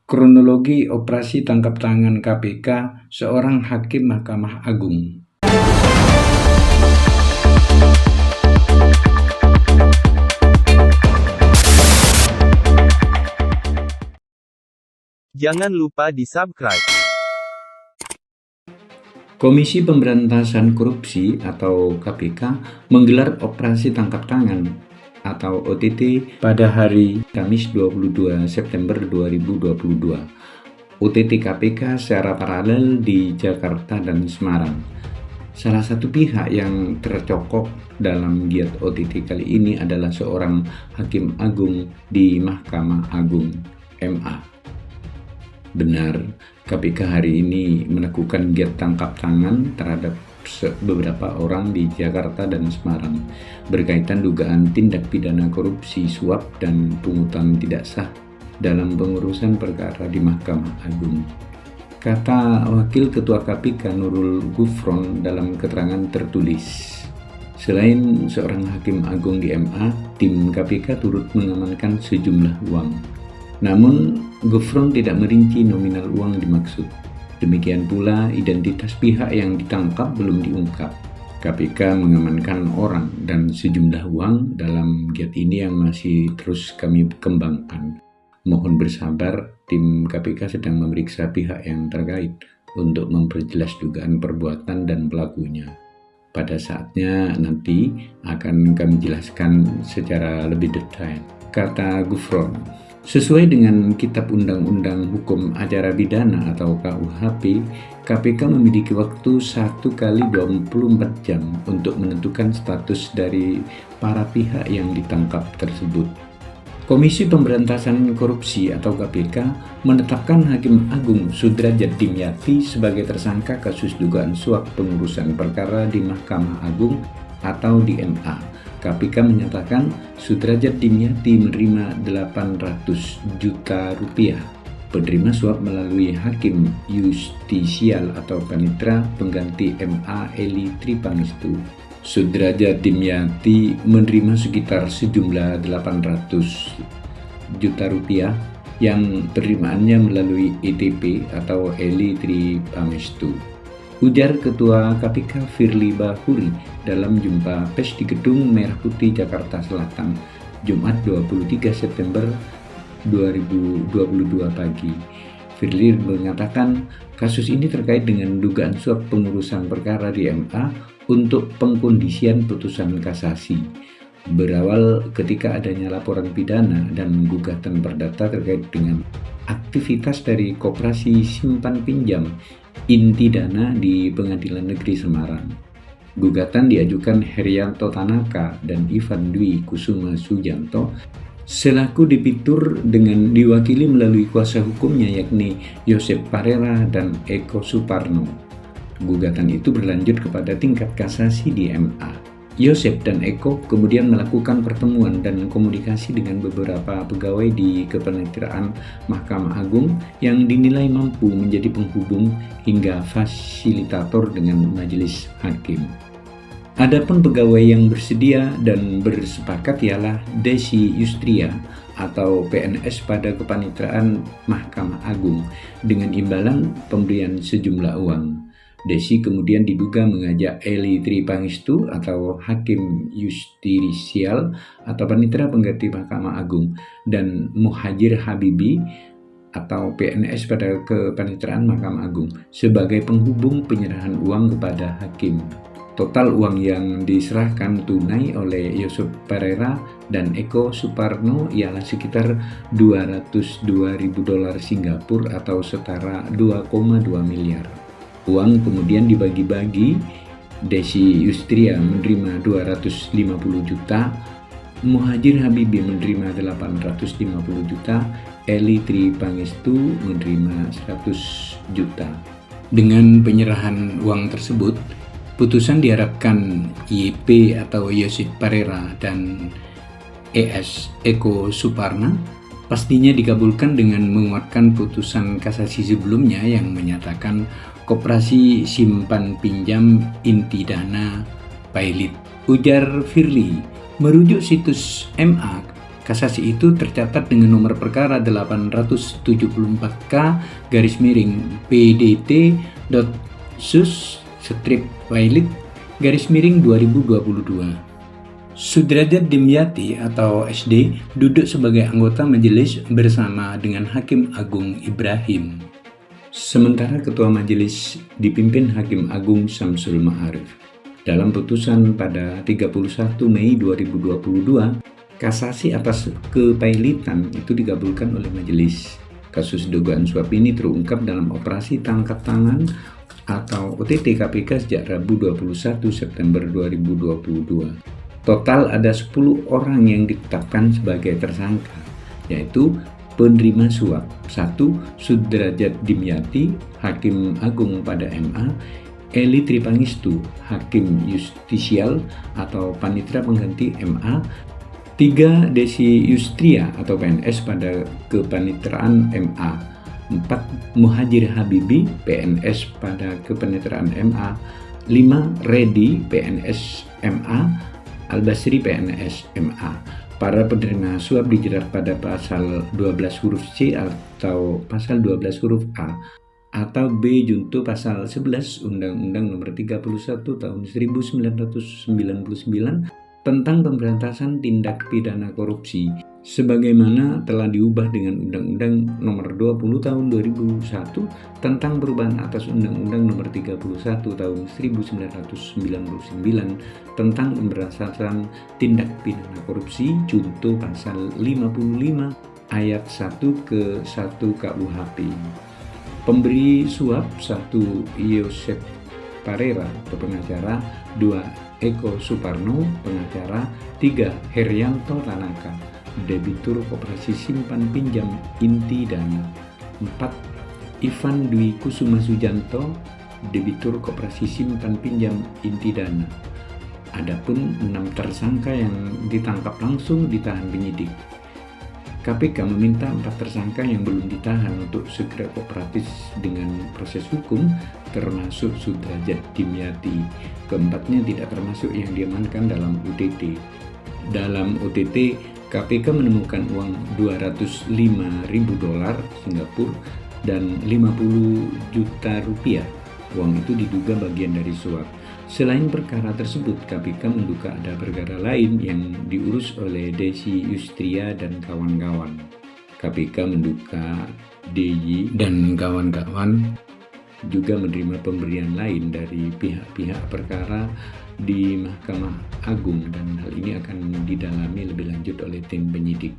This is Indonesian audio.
Kronologi operasi tangkap tangan KPK seorang hakim Mahkamah Agung. Jangan lupa di-subscribe. Komisi Pemberantasan Korupsi atau KPK menggelar operasi tangkap tangan atau OTT pada hari Kamis 22 September 2022. OTT KPK secara paralel di Jakarta dan Semarang. Salah satu pihak yang tercokok dalam giat OTT kali ini adalah seorang Hakim Agung di Mahkamah Agung, MA. Benar, KPK hari ini melakukan giat tangkap tangan terhadap beberapa orang di Jakarta dan Semarang berkaitan dugaan tindak pidana korupsi, suap, dan pungutan tidak sah dalam pengurusan perkara di Mahkamah Agung. Kata Wakil Ketua KPK Nurul Gufron dalam keterangan tertulis, selain seorang Hakim Agung di MA, tim KPK turut mengamankan sejumlah uang. Namun, Gufron tidak merinci nominal uang dimaksud. Demikian pula identitas pihak yang ditangkap belum diungkap. KPK mengamankan orang dan sejumlah uang dalam giat ini yang masih terus kami kembangkan. Mohon bersabar, tim KPK sedang memeriksa pihak yang terkait untuk memperjelas dugaan perbuatan dan pelakunya. Pada saatnya nanti akan kami jelaskan secara lebih detail, kata Gufron. Sesuai dengan Kitab Undang-Undang Hukum Acara Pidana atau KUHP, KPK memiliki waktu 1 kali 24 jam untuk menentukan status dari para pihak yang ditangkap tersebut. Komisi Pemberantasan Korupsi atau KPK menetapkan Hakim Agung Sudrajat Dimyati sebagai tersangka kasus dugaan suap pengurusan perkara di Mahkamah Agung atau di MA. KPK menyatakan Sudrajat Dimyati menerima 800 juta rupiah penerima suap melalui Hakim Justisial atau Panitera pengganti MA Eli Tripangestu. Sudrajat Dimyati menerima sekitar sejumlah 800 juta rupiah yang penerimaannya melalui ETP atau Eli Tripangestu. Ujar Ketua KPK Firly Bahuri dalam jumpa pers di Gedung Merah Putih Jakarta Selatan, Jumat 23 September 2022 pagi. Firly mengatakan kasus ini terkait dengan dugaan suap pengurusan perkara di MA untuk pengkondisian putusan kasasi. Berawal ketika adanya laporan pidana dan gugatan perdata terkait dengan aktivitas dari Koperasi Simpan Pinjam Inti Dana di Pengadilan Negeri Semarang. Gugatan diajukan Herianto Tanaka dan Ivan Dwi Kusuma Sujanto selaku debitur dengan diwakili melalui kuasa hukumnya yakni Yosep Parera dan Eko Suparno. Gugatan itu berlanjut kepada tingkat kasasi di MA. Yosep dan Eko kemudian melakukan pertemuan dan komunikasi dengan beberapa pegawai di Kepaniteraan Mahkamah Agung yang dinilai mampu menjadi penghubung hingga fasilitator dengan majelis hakim. Adapun pegawai yang bersedia dan bersepakat ialah Desi Yustria atau PNS pada Kepaniteraan Mahkamah Agung dengan imbalan pemberian sejumlah uang. Desi kemudian diduga mengajak Eli Tripangestu atau Hakim Justisial atau Panitera pengganti Mahkamah Agung dan Muhajir Habibi atau PNS pada Kepaniteraan Mahkamah Agung sebagai penghubung penyerahan uang kepada hakim. Total uang yang diserahkan tunai oleh Yosep Parera dan Eko Suparno ialah sekitar $202.000 Singapura atau setara 2,2 miliar. Uang kemudian dibagi-bagi, Desi Yustria menerima 250 juta, Muhajir Habibi menerima 850 juta, Eli Tripangestu menerima 100 juta. Dengan penyerahan uang tersebut, putusan diharapkan YP atau Yosep Parera dan ES Eko Suparna pastinya dikabulkan dengan menguatkan putusan kasasi sebelumnya yang menyatakan Koperasi Simpan Pinjam Inti Dana Pailit. Ujar Firly, merujuk situs MA, Kasasi itu tercatat dengan nomor perkara 874K/sus/Wailit/2022. Sudrajat Dimyati atau SD duduk sebagai anggota majelis bersama dengan Hakim Agung Ibrahim. Sementara Ketua Majelis dipimpin Hakim Agung Samsul Ma'arif. Dalam putusan pada 31 Mei 2022, kasasi atas kepailitan itu dikabulkan oleh majelis. Kasus dugaan suap ini terungkap dalam operasi tangkap tangan atau OTT KPK sejak Rabu 21 September 2022. Total ada 10 orang yang ditetapkan sebagai tersangka, yaitu penerima suap 1. Sudrajat Dimyati, Hakim Agung pada MA, Eli Tripangistu, Hakim Justisial atau Panitera Pengganti MA, 3. Desi Yustria atau PNS pada Kepaniteraan MA, 4. Muhajir Habibi, PNS pada Kepaniteraan MA, 5. Redi, PNS MA, Al-Basri, PNS MA. Para penerima suap dijerat pada pasal 12 huruf C atau pasal 12 huruf A atau B junto pasal 11 Undang-Undang Nomor 31 Tahun 1999 tentang pemberantasan tindak pidana korupsi sebagaimana telah diubah dengan Undang-Undang Nomor 20 Tahun 2001 tentang perubahan atas Undang-Undang Nomor 31 Tahun 1999 tentang pemberantasan tindak pidana korupsi junto pasal 55 ayat 1 ke 1 KUHP. Pemberi suap 1. Yosep Parera atau pengacara, 2. Eko Suparno, pengacara, 3. Herianto Tanaka, debitur Koperasi Simpan Pinjam Inti Dana, 4. Ivan Dwi Kusuma Sujanto, debitur Koperasi Simpan Pinjam Inti Dana. Adapun 6 tersangka yang ditangkap langsung ditahan penyidik. KPK meminta 4 tersangka yang belum ditahan untuk segera kooperatif dengan proses hukum, termasuk Sudrajat Dimyati. Keempatnya tidak termasuk yang diamankan dalam OTT. Dalam OTT, KPK menemukan uang $205.000 Singapura dan 50 juta rupiah. Uang itu diduga bagian dari suap. Selain perkara tersebut, KPK menduga ada perkara lain yang diurus oleh Desi Yustria dan kawan-kawan. KPK menduga DY dan kawan-kawan juga menerima pemberian lain dari pihak-pihak perkara di Mahkamah Agung dan hal ini akan didalami lebih lanjut oleh tim penyidik.